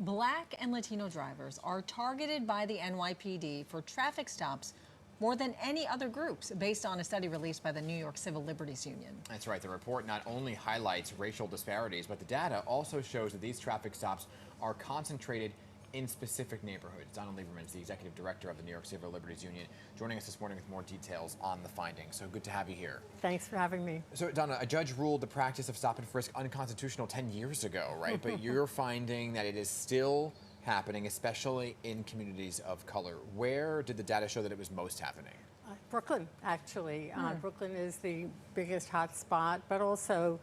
Black and Latino drivers are targeted by the NYPD for traffic stops more than any other groups, based on a study released by the New York Civil Liberties Union. That's right. The report not only highlights racial disparities, but the data also shows that these traffic stops are concentrated in specific neighborhoods. Donna Lieberman is the executive director of the New York Civil Liberties Union, joining us this morning with more details on the findings. So good to have you here. Thanks for having me. So Donna, a judge ruled the practice of stop and frisk unconstitutional 10 years ago, right? But you're finding that it is still happening, especially in communities of color. Where did the data show that it was most happening? Brooklyn, actually. Brooklyn is the biggest hot spot, but also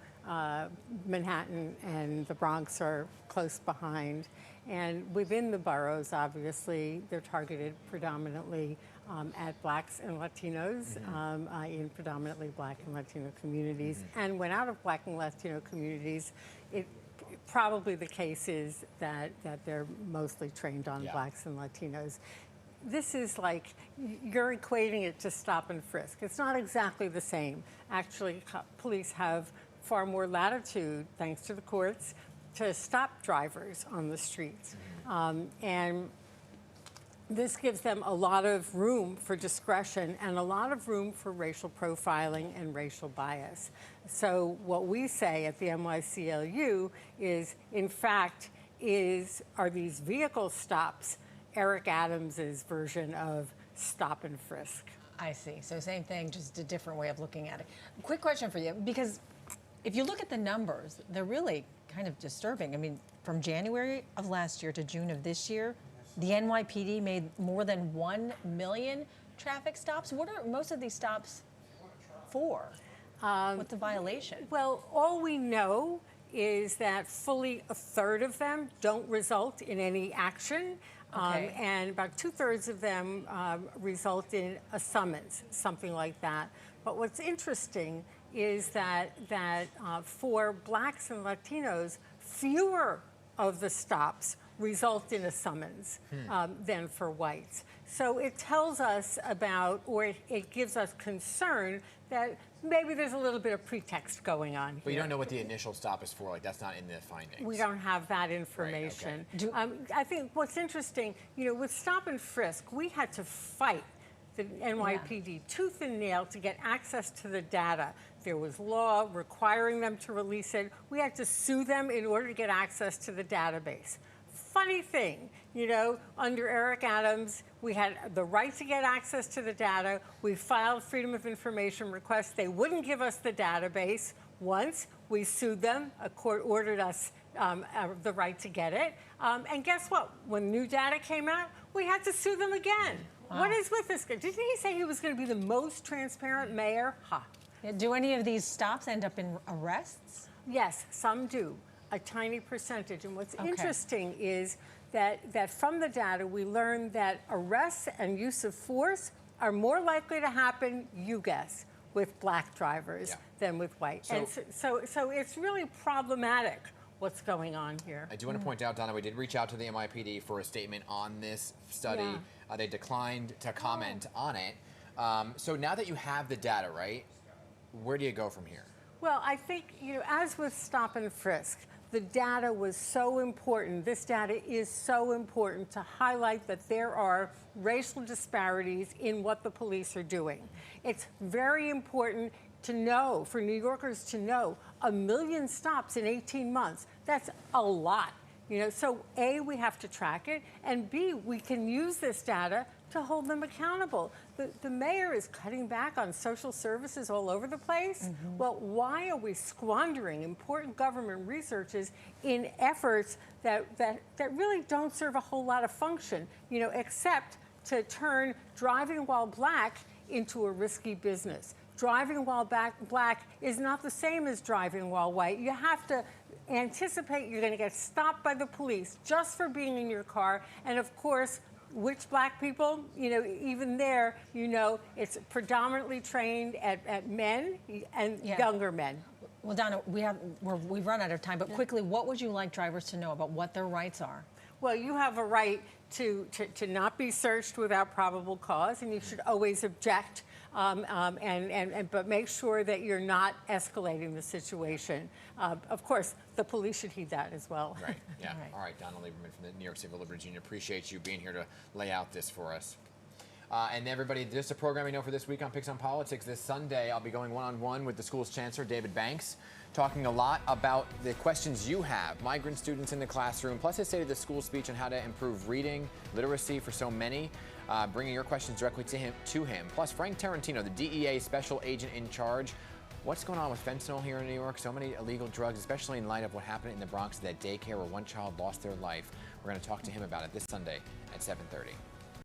Manhattan and the Bronx are close behind. And within the boroughs, obviously, they're targeted predominantly at Blacks and Latinos, in predominantly Black and Latino communities. And when out of Black and Latino communities, probably the case is that they're mostly trained on Blacks and Latinos. This is like, you're equating it to stop and frisk. It's not exactly the same. Actually, police have far more latitude, thanks to the courts, to stop drivers on the streets. And this gives them a lot of room for discretion and a lot of room for racial profiling and racial bias. So what we say at the NYCLU is, in fact, are these vehicle stops Eric Adams's version of stop and frisk? I see. So same thing, just a different way of looking at it. Quick question for you, because if you look at the numbers, they're really kind of disturbing. I mean, from January of last year to June of this year, the NYPD made more than 1 million traffic stops. What are most of these stops for? What's the violation? Well, all we know is that fully a third of them don't result in any action. And about 2/3 of them result in a summons, something like that. But what's interesting is that for Blacks and Latinos, fewer of the stops result in a summons than for whites. So it tells us about, or it gives us concern that maybe there's a little bit of pretext going on here. But you don't know what the initial stop is for, like that's not in the findings. We don't have that information. Right, okay. I think what's interesting, with stop and frisk, we had to fight the NYPD tooth and nail to get access to the data. There was law requiring them to release it. We had to sue them in order to get access to the database. Funny thing, under Eric Adams, we had the right to get access to the data. We filed Freedom of Information requests. They wouldn't give us the database. Once we sued them, a court ordered us the right to get it. And guess what? When new data came out, we had to sue them again. Wow. What is with this guy? Didn't he say he was going to be the most transparent mayor? Do any of these stops end up in arrests? Yes, some do. A tiny percentage. And what's interesting is that from the data, we learned that arrests and use of force are more likely to happen, you guess, with Black drivers than with white. So it's really problematic what's going on here. I do want to point out, Donna, we did reach out to the NYPD for a statement on this study. They declined to comment on it. So now that you have the data, right, where do you go from here? Well, I think, as with stop and frisk, the data was so important. This data is so important to highlight that there are racial disparities in what the police are doing. It's very important to know, for New Yorkers to know, 1 million stops in 18 months. That's a lot. So A, we have to track it, and B, we can use this data to hold them accountable. The mayor is cutting back on social services all over the place. Well, why are we squandering important government resources in efforts that really don't serve a whole lot of function, except to turn driving while Black into a risky business? Driving while Black is not the same as driving while white. You have to anticipate you're going to get stopped by the police just for being in your car. And of course, which Black people, even there, it's predominantly trained at men and younger men. Well, Donna, we've run out of time, but quickly, what would you like drivers to know about what their rights are? Well, you have a right to not be searched without probable cause, and you should always object but make sure that you're not escalating the situation. Of course, the police should heed that as well. Right, yeah. Right. All right, Donna Lieberman from the New York Civil Liberties Union. Appreciate you being here to lay out this for us. And everybody, just a programming note for this week on Picks on Politics. This Sunday, I'll be going one-on-one with the school's chancellor, David Banks, talking a lot about the questions you have, migrant students in the classroom, plus his State of the School speech on how to improve reading, literacy for so many, bringing your questions directly to him. Plus, Frank Tarantino, the DEA special agent in charge. What's going on with fentanyl here in New York? So many illegal drugs, especially in light of what happened in the Bronx, that daycare where one child lost their life. We're going to talk to him about it this Sunday at 7:30.